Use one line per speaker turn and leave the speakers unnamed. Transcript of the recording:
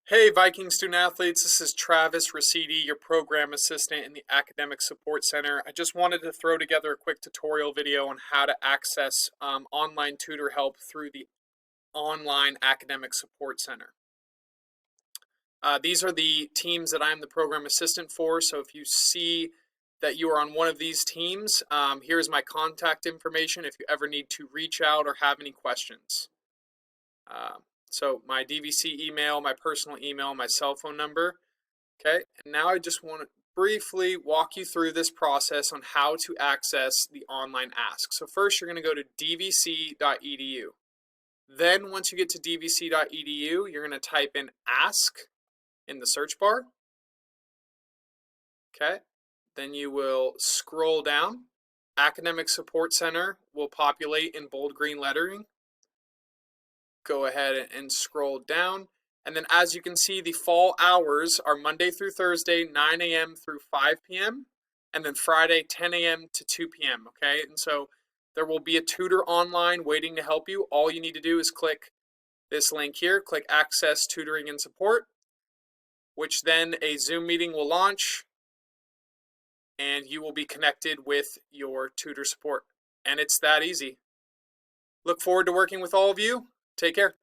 Hey Viking student athletes, this is Travis Raciti, your program assistant in the Academic Support Center. I just wanted to throw together a quick tutorial video on how to access online tutor help through the online Academic Support Center. These are the teams that I'm the program assistant for, so if you see that you are on one of these teams, here's my contact information if you ever need to reach out or have any questions. So my DVC email, my personal email, my cell phone number. Okay, and now I just want to briefly walk you through this process on how to access the online ask. So first you're going to go to dvc.edu. Then once you get to dvc.edu, you're going to type in ask in the search bar. Okay, then you will scroll down. Academic Support Center will populate in bold green lettering. Go ahead and scroll down. And then as you can see, the fall hours are Monday through Thursday, 9 a.m. through 5 p.m. and then Friday, 10 a.m. to 2 p.m. Okay, and so there will be a tutor online waiting to help you. All you need to do is click this link here, click Access Tutoring and Support, which then a Zoom meeting will launch and you will be connected with your tutor support. And it's that easy. Look forward to working with all of you. Take care.